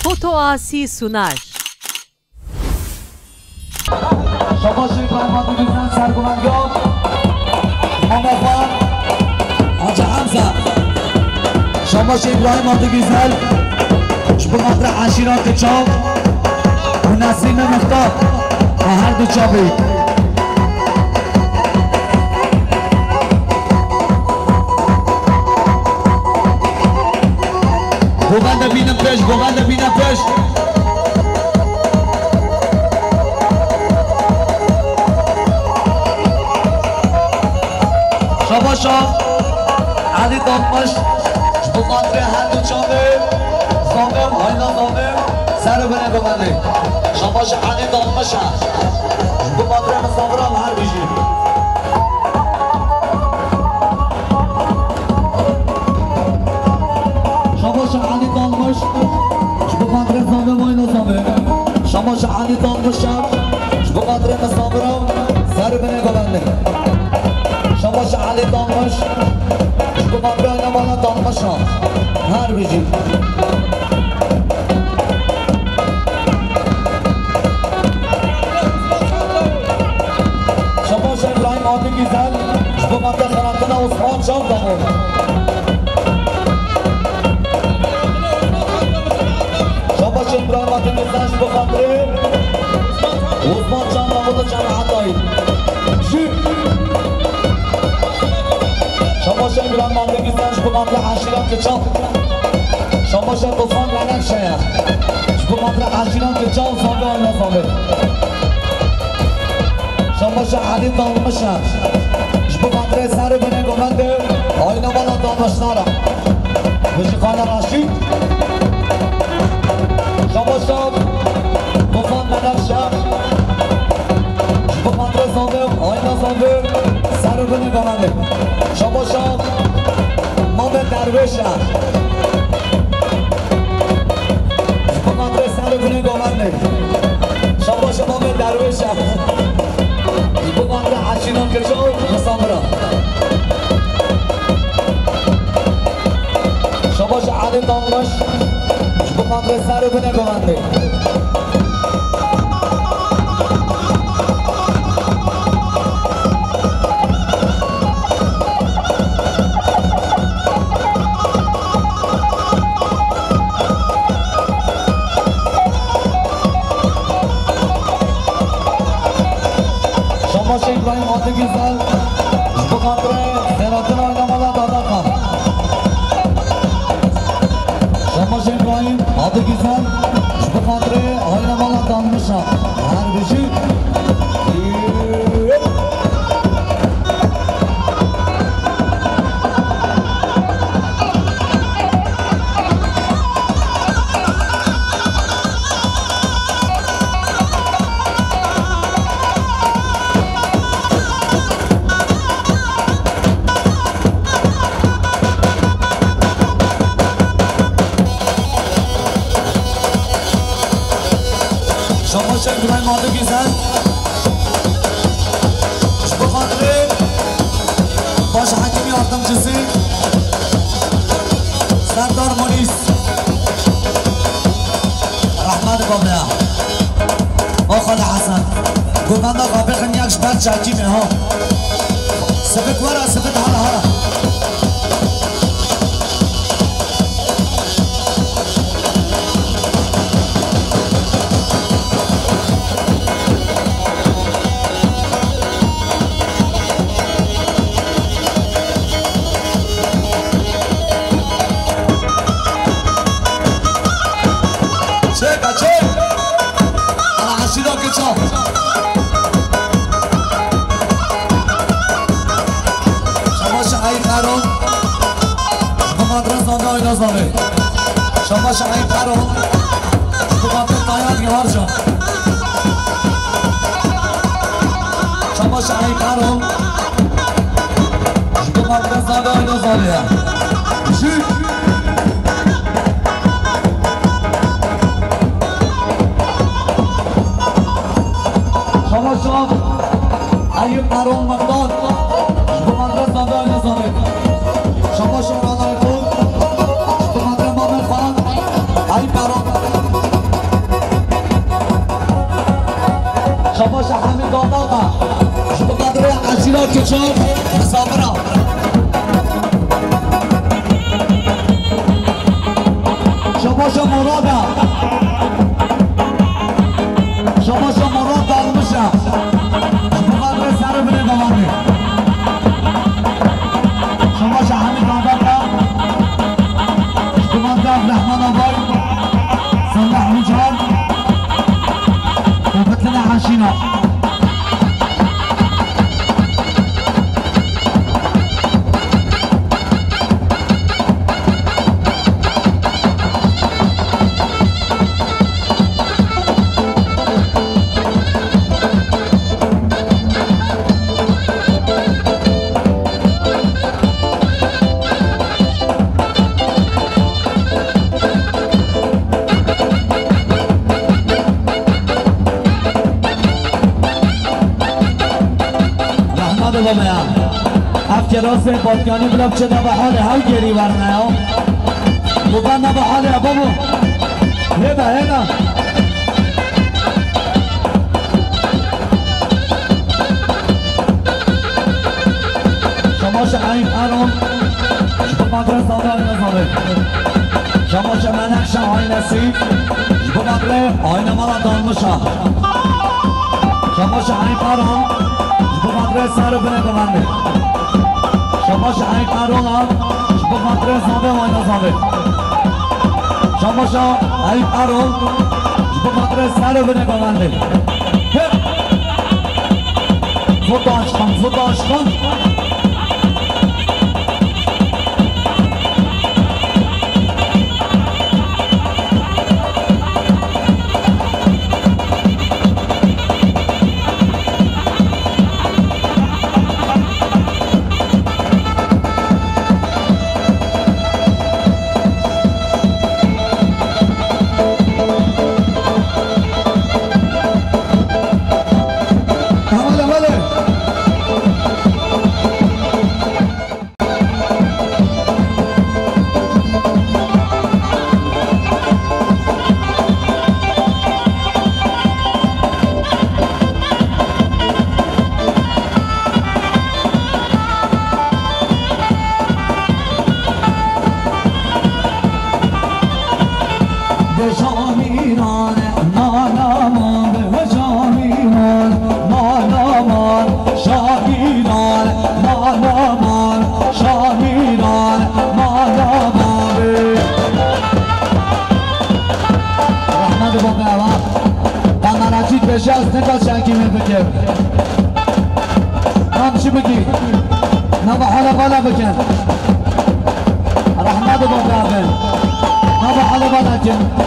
Foto Asi sunar. شما شکرمات میزن سرگومنگاه مامافان آجا حمزه شما شکرمات میزن شما مطرح عشیرات چاپ و نسیم مختار و هر دو چاپی گوبند بینم پیش گوبند بینم پیش شما علی دامش بخاطر هر دو چانه زامم آینا زامم سر بره ببنده شما علی دامش بخاطر مصابرم هر بیشی شما علی دامش بخاطر زامم آینا زامم شما علی دامش بخاطر مصابرم سر بره ببنده شما علی دامش شما بیاین بالا دامش ها هر بیجی شما ابراهیم آتی گیزن شما خراتن عثمان شام دامون شما ابراهیم آتی گیزن شما خاطره عثمان شام دامون جماعت آئی شما ابراهیم آتی گیزن شما عشیران که چاپ شما بفان لنک شیخ شما عشیران که چاپ سامه آنها سامه شما علی دامش شما سر بنه گمنده آینه بالا دامش نارم بشی خانه راشید شما بفان لنک شیخ شما سامه آینه سامه سر بنه گمنده شما مام درویش شما سر بنه گمنده شما مام درویش بمانده عشیران که جو مصابرا شما علی دامش بمانده سر بنه گمنده ابراهیم آتی گیزن بخاطر خیراتن آینه مالا دادا خان شما ابراهیم آتی گیزن بخاطر آینه مالا دانمش هر بیشی ابراهیم آتی گیزن بخاطر باش حکیمی آردمچسی سردار مونیس رحمت بابیا آخال حسن گوبنده قابقن یکش بچه حکیمی ها سفت ورا سفت حالا حالا شما شمایی پرون بخاطر تایات گوار جان شما شمایی پرون بخاطر زاده آینا زاده شما ایوب پرون مقدار بخاطر زاده آینا زاده شما شما چون مسافرا شما مرادا شما مراد دالمشا مقدر سر بنه بوانه شما همین دادا شما رحمان آبای صالح مجان وفتلنا حاشينا کلاس بادگانی بلاب چه نبا حاله هاو گری ورنه ها ببا نبا حاله بابو هیبا شما شعیم حرام شما مدرس آدار نظاره شما شمنخش های نصیب شما مدرس آینه مالا دانمشا شما شعیم حرام شما مدرس سر بنه بمنده شما شعیق قرارم شما مدرس زاده و اینا زاده شما شعیق قرارم شما مدرس سر بنه بمنده فوت آشقان نشست نگاه شنکی بکن همچی بگی نبا حالا بالا بکن رحمت با قابل نبا حالا بالا کن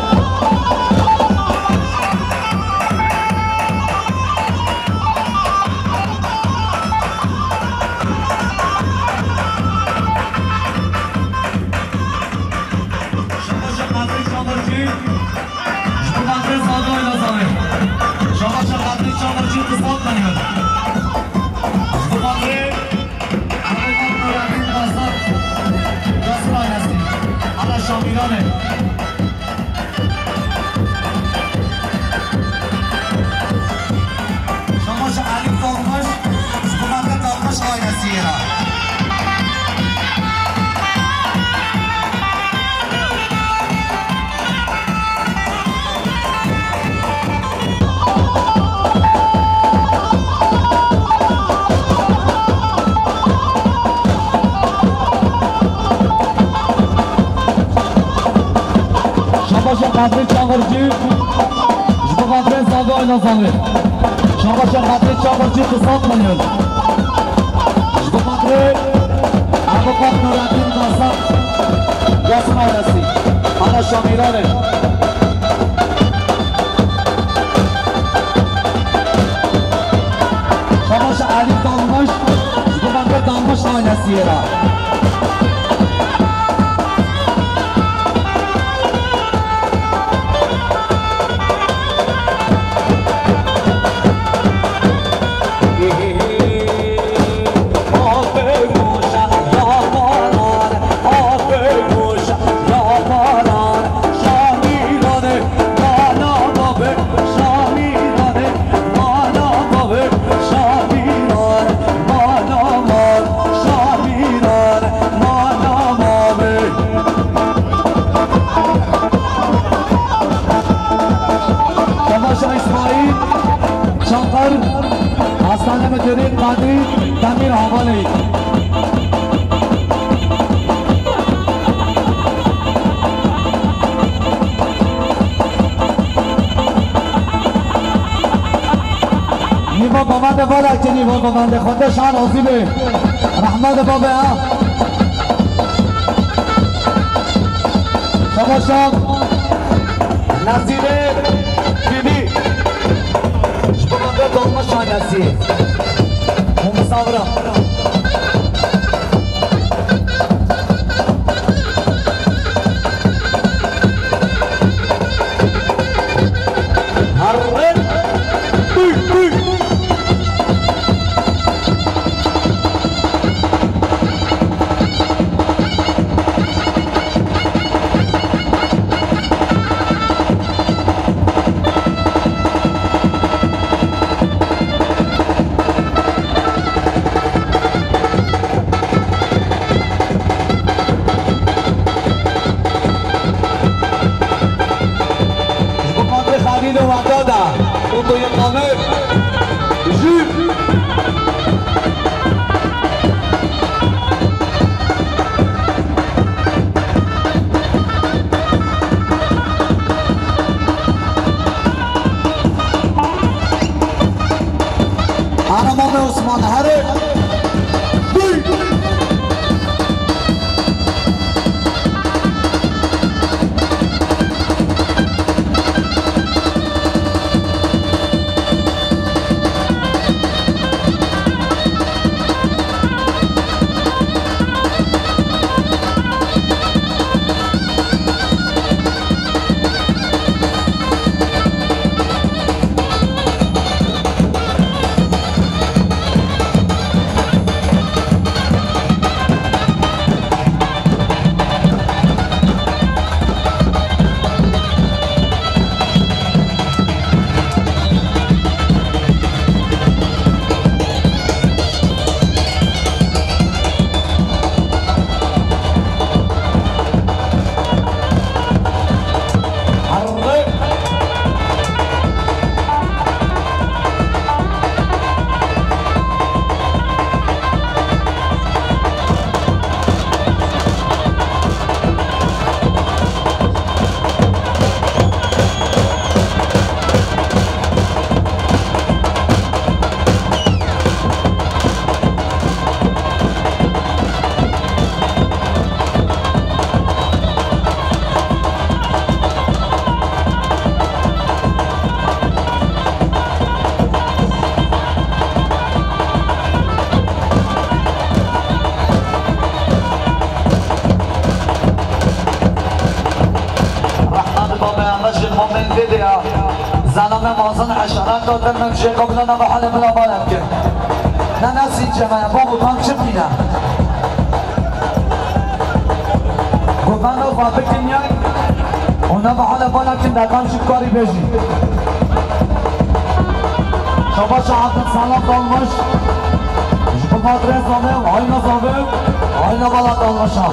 قدری چاقرچی شما قدری ساده آینا ساده شما قدری چاقرچی قصاد میلیون شما قدری ابوبکر نورالدین قاسم یاسم آیرسی حالا شامیرانه شما علی دانمش شما قدری دانمش آیرسیه را Mala مديرين قادرين تامين حوالي نیما بابنده بالا که نیما بابنده خودش هم عظیمه رحمت بابه ها شما شام نصیره بیبی شما دوما شان نصیره مصابره عثمان هره زنان مازن حشرات دادن من چه قبلا نه حال بلا بالم که نه نسی جمعه بابو کام چه بینم گفتن رو فابه کنیای اونا به حال بالم که دکان شکاری بیجی شما شهادت سلام دالمش جبه قدر زامه و آینا زامه آینا بالا دالمشا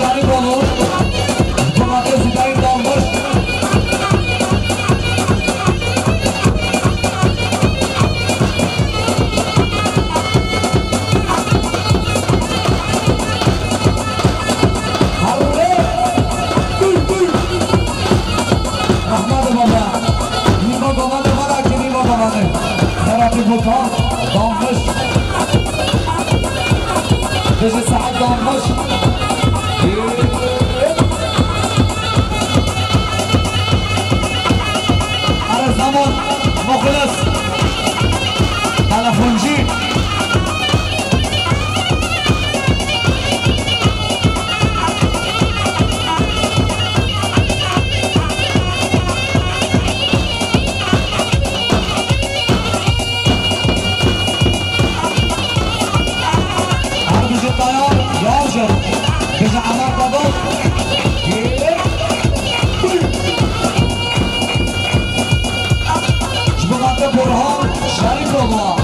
شریف آقا جماعت زیدایی دامباش احمد بابا نیما گمان بابا که نیما گمانه خرابی بوتا دامباش بشه سعد دامباش هر زمان مخلص تلفنجی هر بشه تیار یار شد بشه عمر بابا برهان شریف بابا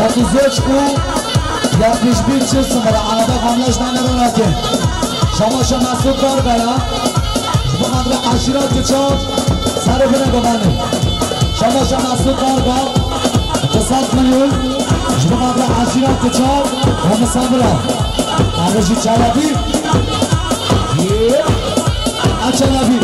30 کو یکیش بیت چیز سمره علاقه خاملش نمیدونه که شما مسعود دار گیا بقدر عشیرات که چار سر بره گمانه شما مسعود دار گیا 200 میلیون بقدر عشیرات که چار همه سامرا نرشی چلبی اچلبی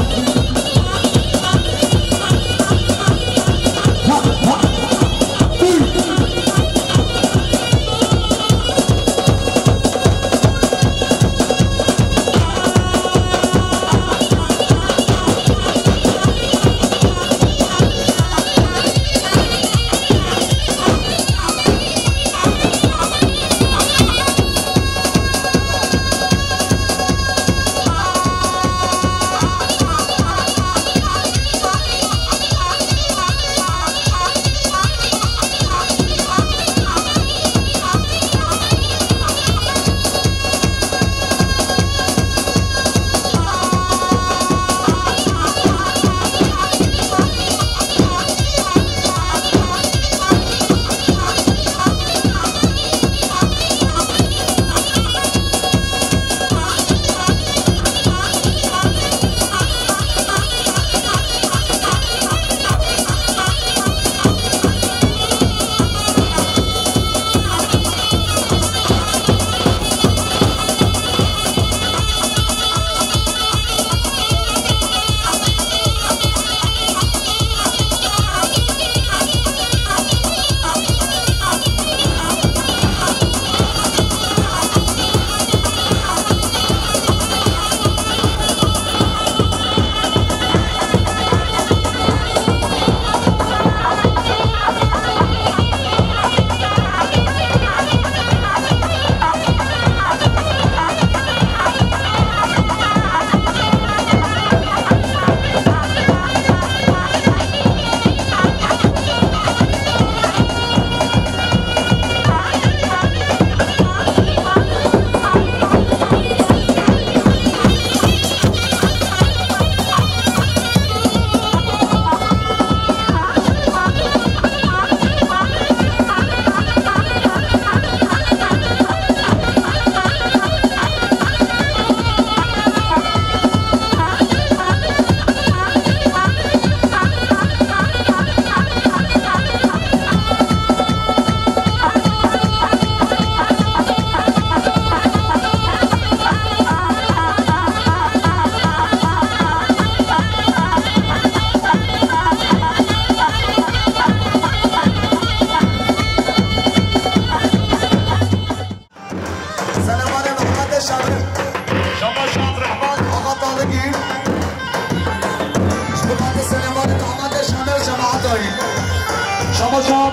شما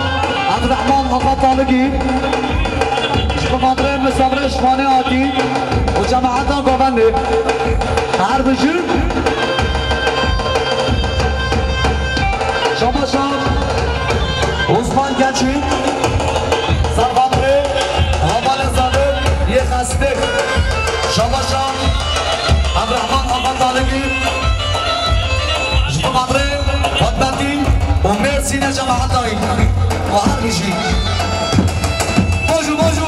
عبدالرحمن آقا طالقی شما مسافر اشخانه آتی و جماعت ها گوونده هر بجور شما عثمان گچی سرباطره حوال زاده یه خسته شما عبدالرحمن آقا طالقی شما خدمتی و مرسی نه جماعت هایی و هر میشی موجو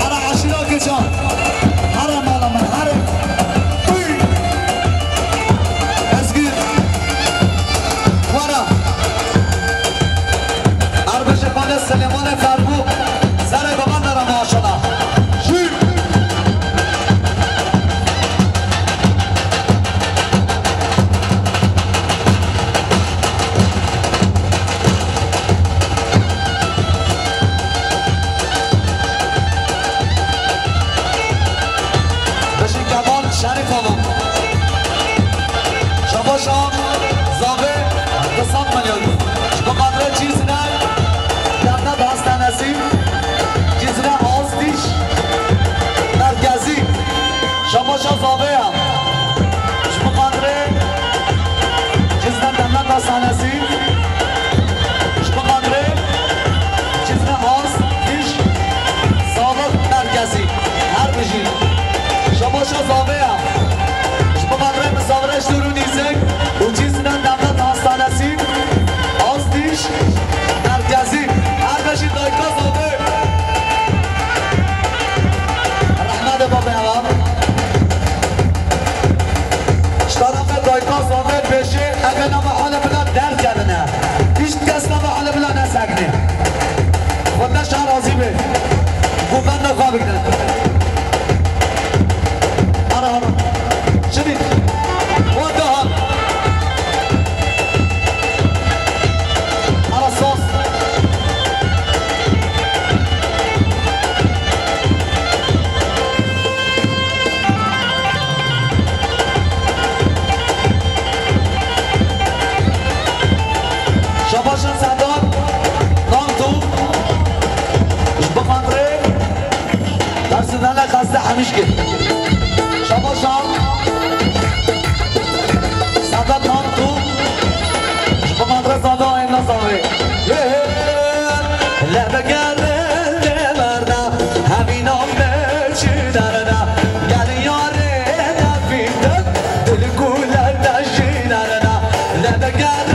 هر عشیرا که چان هر مالا من هر ازگیر ورا عربش خانه سلیمان فربو سر گمان دارم ماشالله بله بله نسکنی خودش راضی به گفتن نخواه بکنه آره شدید خود ها آره ساس شباشن زندان نام تو بخاطره درسیدن خسته همیش که شباشن زندان نام تو بخاطره زاده های نزاوه لبه گرده مرده همین آمه چی درده گل یاره نفیده دل گوله دشی درده لبه گرده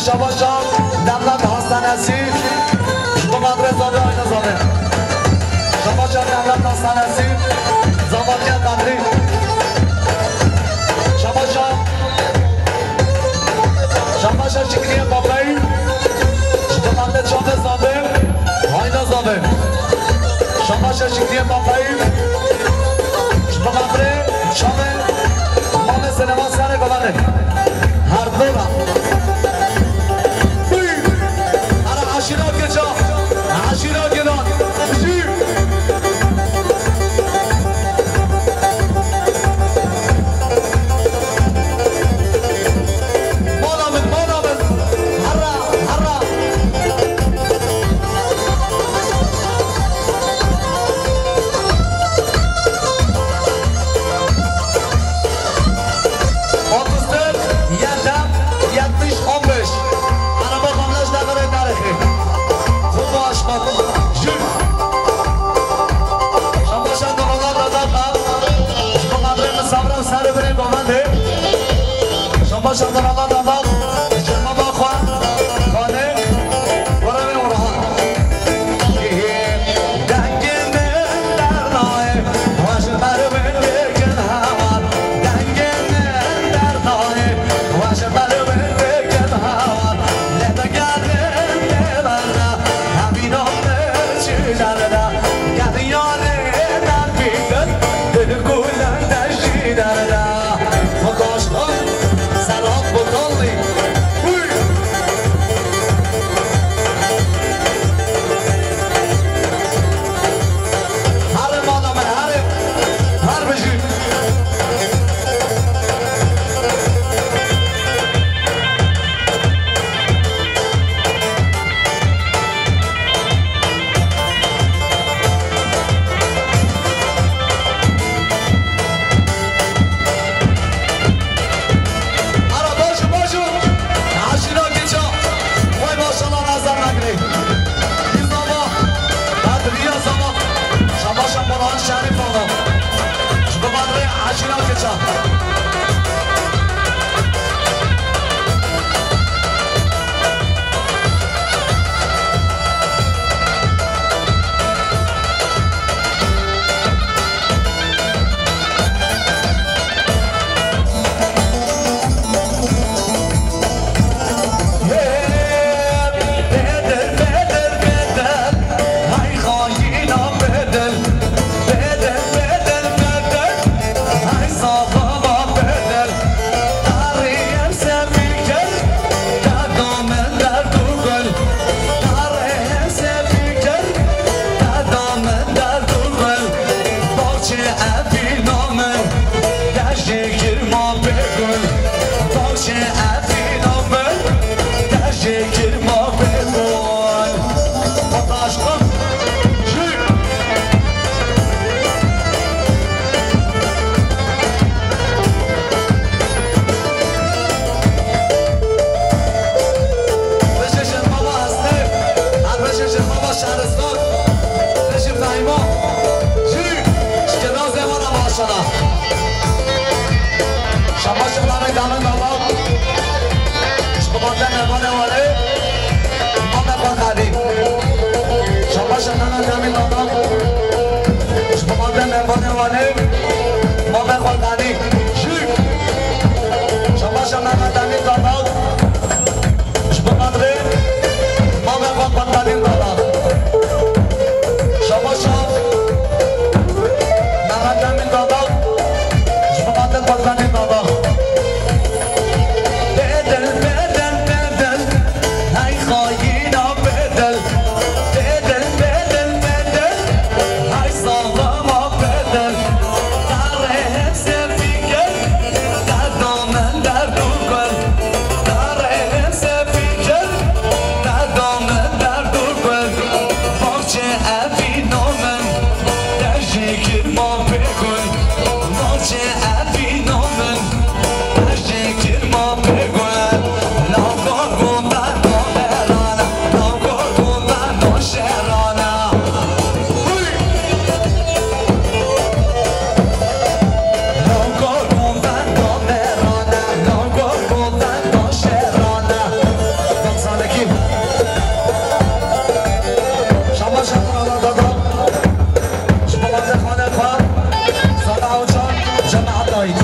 شباشان دملت هستن هستی بقدر زاده های نظامه شباشان دملت هستن هستی زمانیت بدری شباشان شکریه بابایی بقدر چانه زاده های نظامه شباشان شکریه بابایی بقدر چانه مام سینما سر گلانه هر دورا عشیرات گچا عشیرات گلان بشیر مانامد هرا هرا otuzdur yedem 70-15 araba kamlaş devre tarihi شباشان دماغان دادم بقدر صبرم سر بریم گمنده شباشان دماغان دادم جرما با خواه خانه برای اونها دنگ من در نایه واش بر من بکن هوار دنگ من در نایه واش بر من بکن هوار لبه گردم ببرده همین آمه چی درده گل یاره نفیده دل گولن دشی درده مداشتان سلام بطالی هر مالا من هر بشی دیوانه ما به خودنی شما شما مدنی داداد شما مدره ما به خودنی داداد شما شما مدنی داداد شما مدنی خودنی داداد بدل بدل بدل های خواهینا بدل بدل بدل بدل های ساوا ما بدل در حفظ فکر در دامن در دوگل در حفظ فکر در دامن در دوگل باچه افی نامن در شکر ما بگل باچه افی نامن در شکر ما بگل لاغار گوندن نامرانه لاغار گوندن ناشرانه لاغار گوندن نامرانه لاغار گوندن ناشرانه 90 سالگی شما شما دادا شما وقت خانه خواه ساده و جان جماعت دایید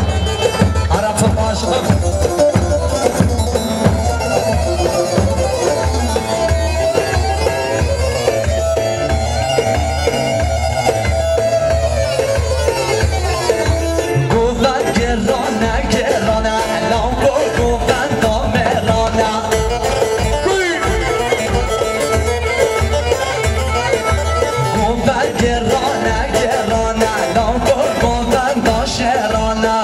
عرف و عاشقم گفتن گرانه گرانه لاغار گفتن نامرانه گفتن گرانه گرانه لاغار گفتن ناشرانه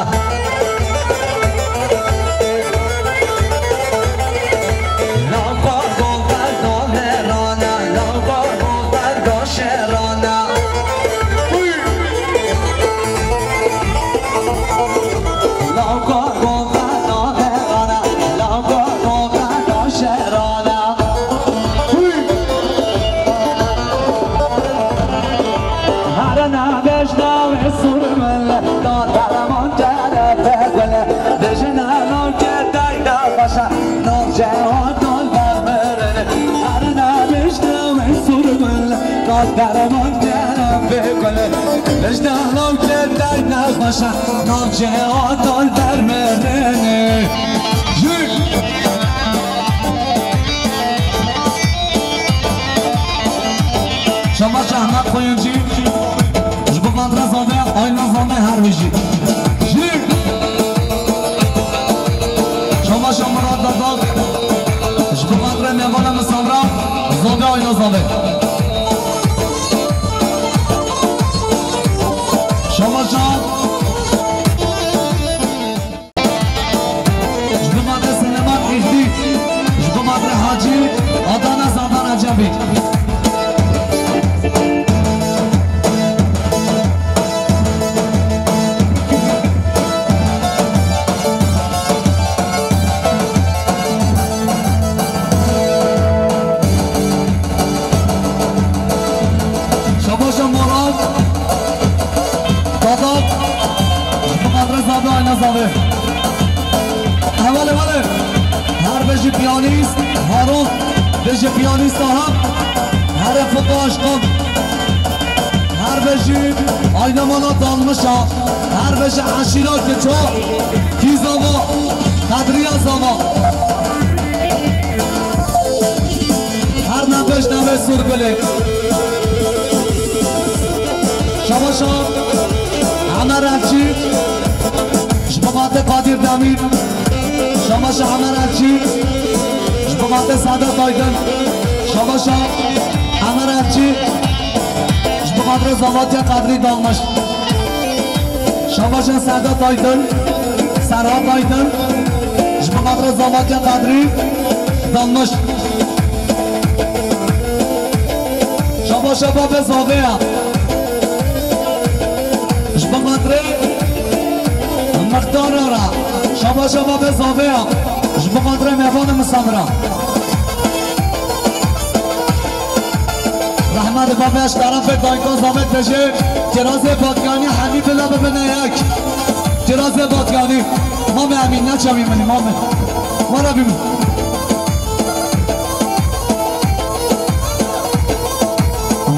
لاغار گفتن نامرانه لاغار گفتن ناشرانه لاغار گفتن نامرانه لاغار گفتن ناشرانه هر نبشتم سرمل دادرمان جرفه گله دجنانم که دایده باشه نام جهان دل برمرنه هر نبشتم سرمل دادرمان جرفه گله دجنانم که دایده باشه نام جهان دل برمرنه شما شهمت خوینجی جبوان رزامه آین رزامه هر ویجی شما شما را داداد جبوان رمیوان مسامرا زامه آین رزامه شما شما جبوان سلمان ایجدی جبوان حاجی آدانا زادان عجبی اوله هر بجی پیانیست هارون بجی پیانیست هم هر فقاش قم هر بجی آینمانا دالمشا هر بجی عشیرا که چا کیزاما قدری ازاما هر نبش نبه سور بله شما عمر افچی شبابات قادر دامیر شما عمر افچی شبابات سادات آیدن شما عمر افچی شبابات رزاوات قدری دالمش شما سادات آیدن سرات آیدن شبابات رزاوات قدری دالمش شما شباب زاوه شبابات مختار را شما به زاوه شبابات میوان مسامرا رحمت بابش طرف دایکان زامت بشه تراز بادگانی حبیب الله ببینه یک تراز بادگانی ما به امین نچویم ما را بیم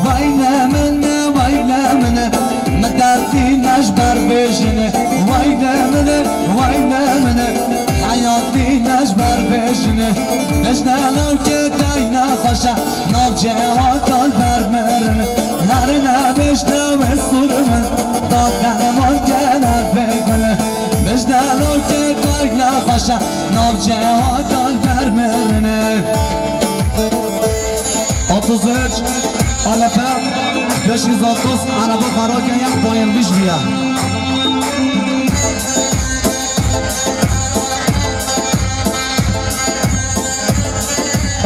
ویل من مدردی آینه منه حیاتی نجبر بشنه نشنالو که داینا خوشه ناب جهاتان برمرنه هر نبشتم سرمن داد درمان کنر بگنه نشنالو که داینا خوشه ناب جهاتان برمرنه 33 Alefem 530 araba karaken yak bayılmış bir ya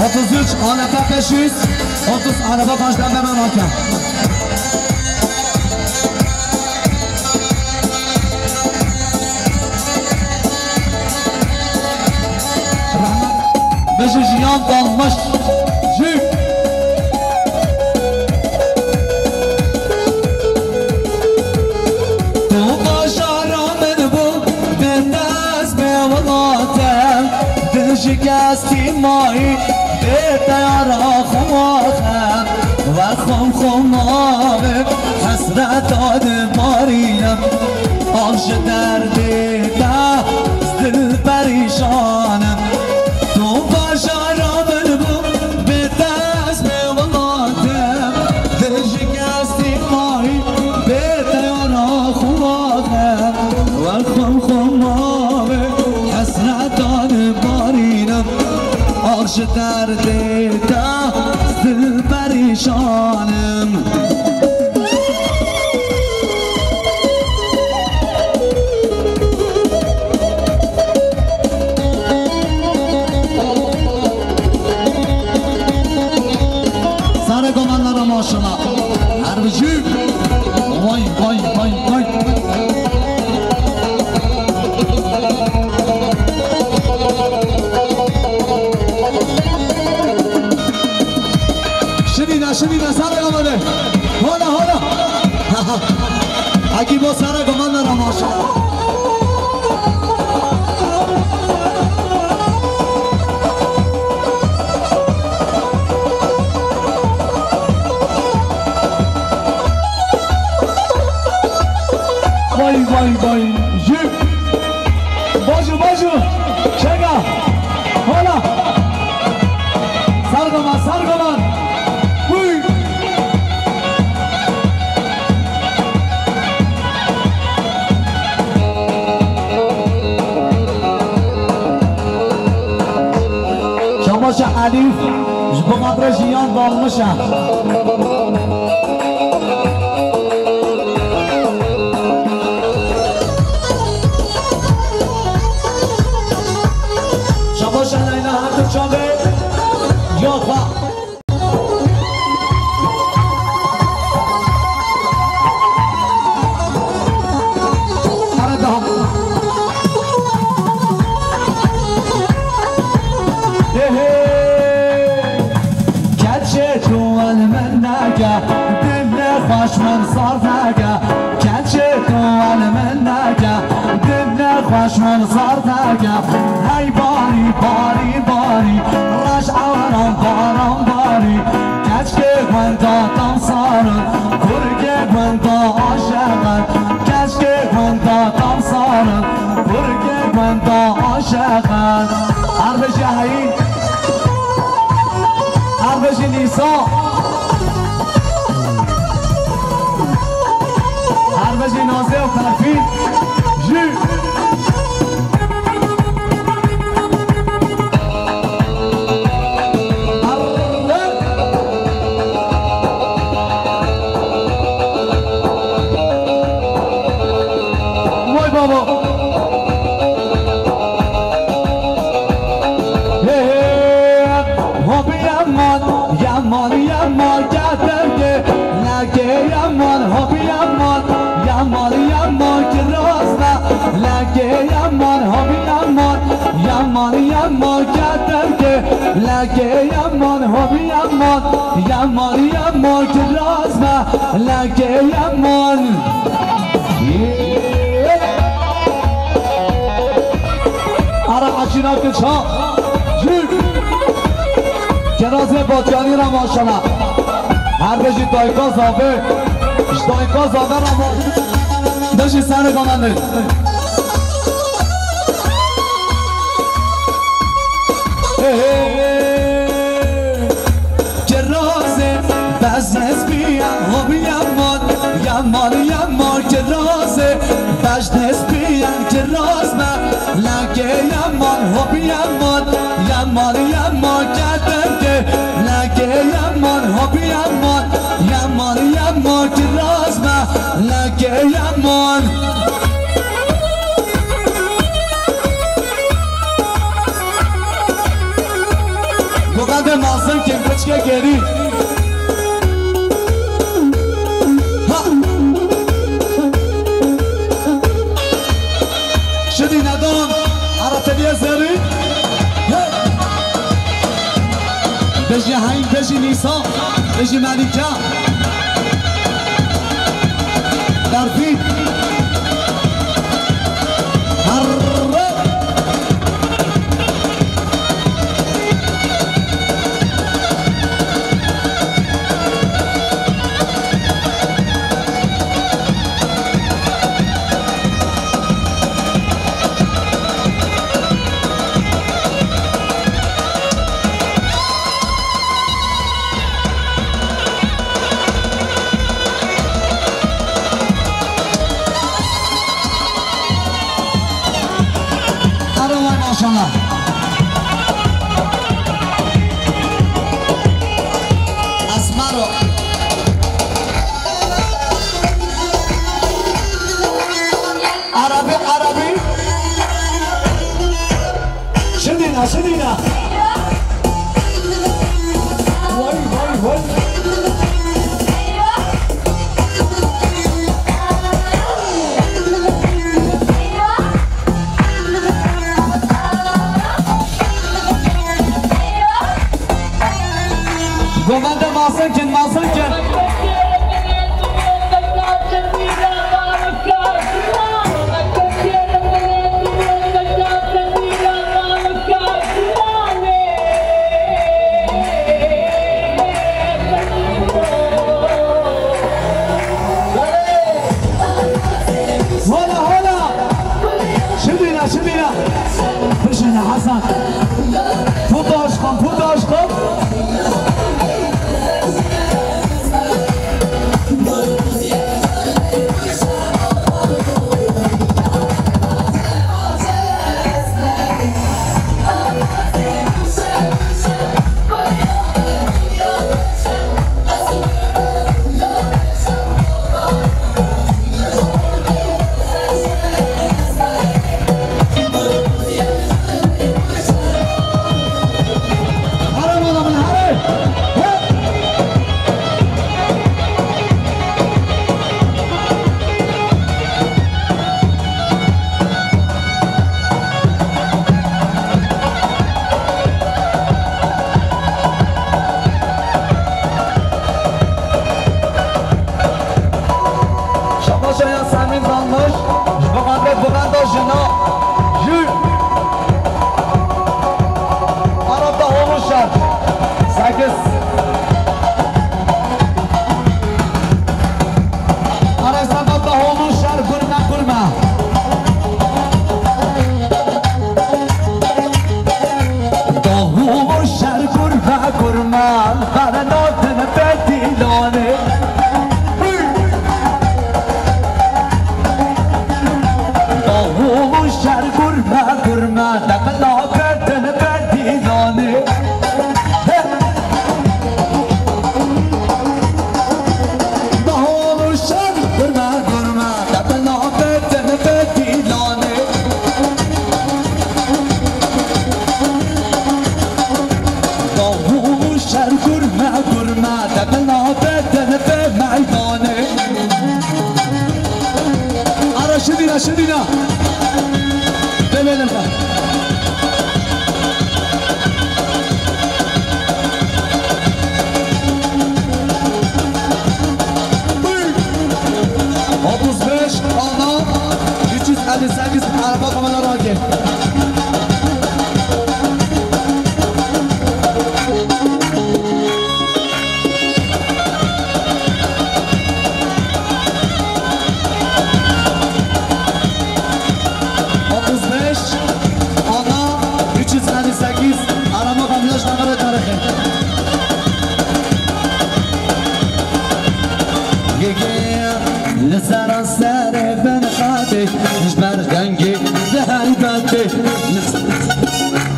33 Alefem 500 30 araba baştan hemen hakem Rahmet 500 yan dalmış Cük شکستی مایی به تیارا خواهم و خمخمه حسرت داد ماریم آش درد دست دل پریشانم تو باشارا من بود به دست میولاتم دل شکستی مایی به تیارا خواهم و خمخمه حسرت داد ماریم آش درد دست دل پریشانم سر گمانلارا ماشاءالله هر بجیم وای وای وای وای شنیدن سر گمانه حالا اگه با سر گمانلارا ماشاءالله Vay jip Baju Çeka Hola Sargoman Huy Şamaşa Alif Bu kadar jiyan dalmışa خوشمن سارتگه کچه دوال من نگه دل خوشمن سارتگه هی باری رش آرام باری کچه گوندا دام سارن کرگه گوندا عاشقن کچه گوندا دام سارن کرگه گوندا عاشقن عربشی هایی عربشی نیسا عربشی نازه و ترفید جی وای بابا یمان کردم که لگه یمان هابی یمان که راست لگه یمان هابی یمان کردم که لگه یمان هابی یمان که راست لگه یمان آره اشینا که چا جنازه باتیانی را ماشاءالله هر بشی دایکا زابه دایکا زابه را داشتی سر گامنده جرازه بزنس بیان همی یمان یمان یمان جرازه بزنس بیان جراز من لگه یمان همی یمان یمان یمان کردم که لگه یمان همی یمان یمان یمان جراز من لگه یمان بقدر مازن که بچه گری شدی ندان عرطبی زری بجی هین بجی نیسا بجی ملیکا درفید شدينا واي واي واي قومانده ماسنكن ماسنكن شدينا فشنا حسن فوت عشقم شدينا بمن الله Otuz beş ana 358 araba kamera rakip. Ana 358 arama سر سر بن خاطي نجبر دنگي دهيبتي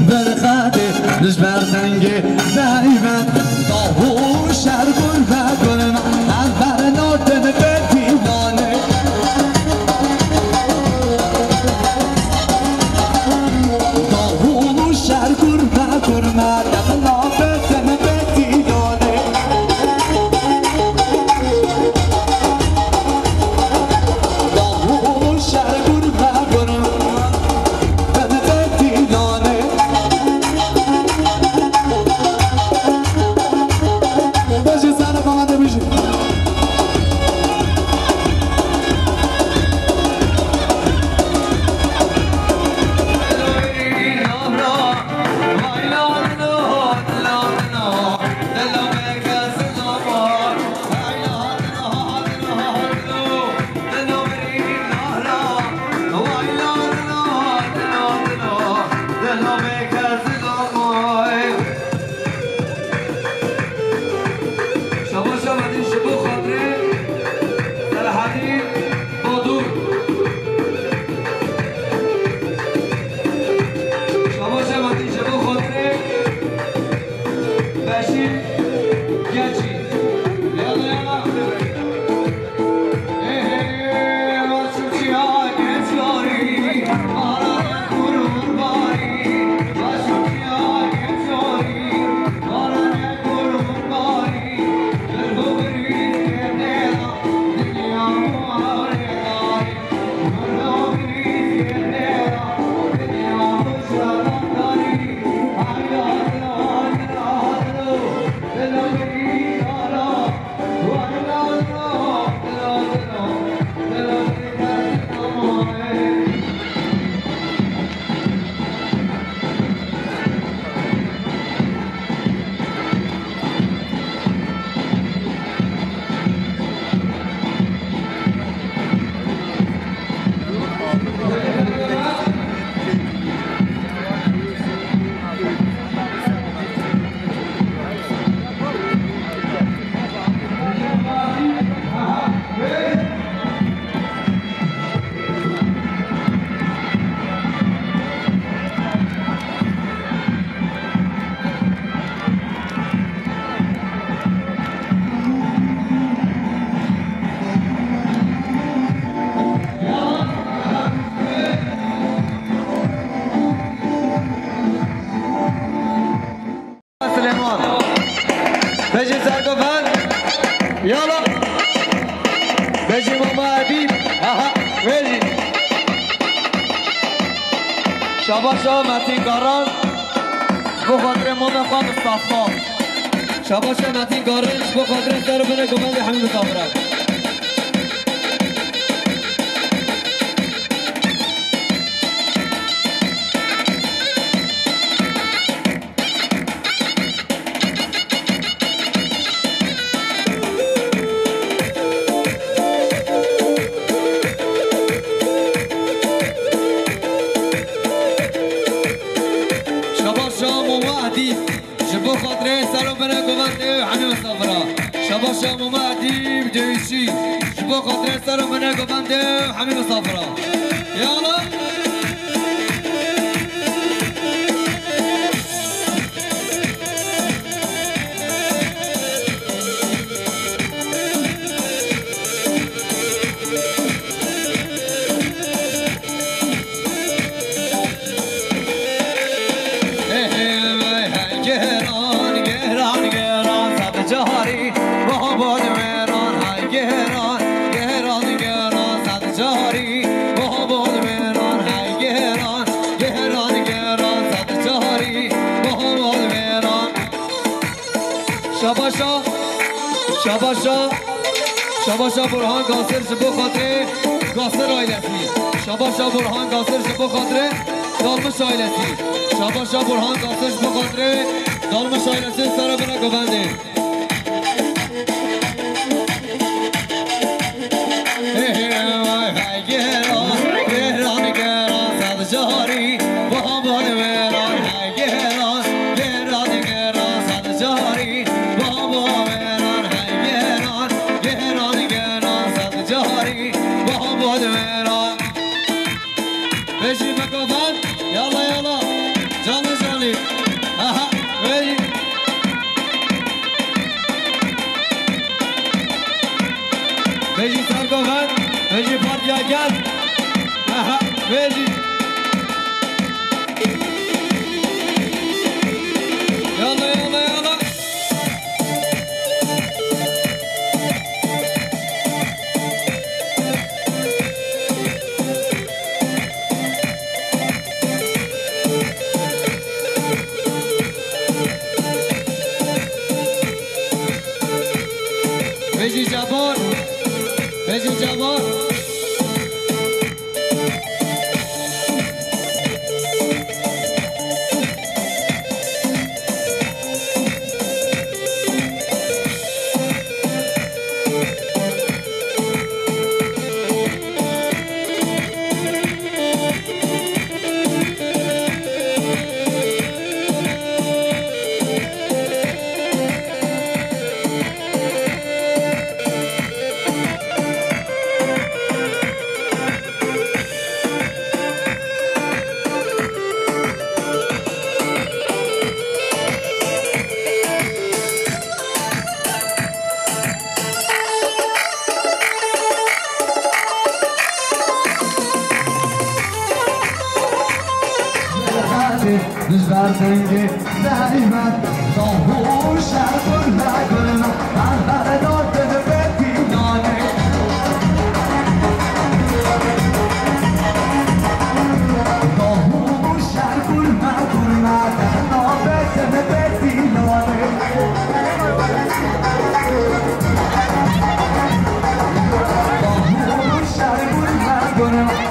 بن خاطي نجبر دنگي دهيبت طاهو شهر قلبه قلنا عبر نوتن بديواني طاهو شهر قلبه قلنا دخلا بدن بديواني طاهو شهر قلبه قلنا بدن بديواني بجي سنة ما بيجي بجي زرقفان يلا بجي ماما حبيب اها بجي شاباشا متین گاران بخاطر ماما خان مصطفی شاباشا متین گاران بخاطر سر بنه گمند حمید صابره جبو خاطره سلام بنا گوانده حمیم صافرا شباشا ممادی بدویشی جبو خاطره سلام بنا گوانده حمیم صافرا یالا شاباشا برهان قاصر جبو خاطره قاصر آیلتی شاباشا برهان قاصر جبو خاطره دالمش آیلتی شاباشا برهان قاصر جبو خاطره دالمش آیلتی سر بنا گوانده Jahari خود میرم بشی بکفن یالا یالا جان جانی آها بشی بشی سر کفن بشی پاتیا گل آها بشی یالا یالا یالا بجی جبار بجی جبار Rüzgar denge daima Doğu şarkında gülme Anlara dörtte ve dinane Doğu şarkında gülme Anlara ve dinane Doğu şarkında gülme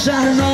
Shine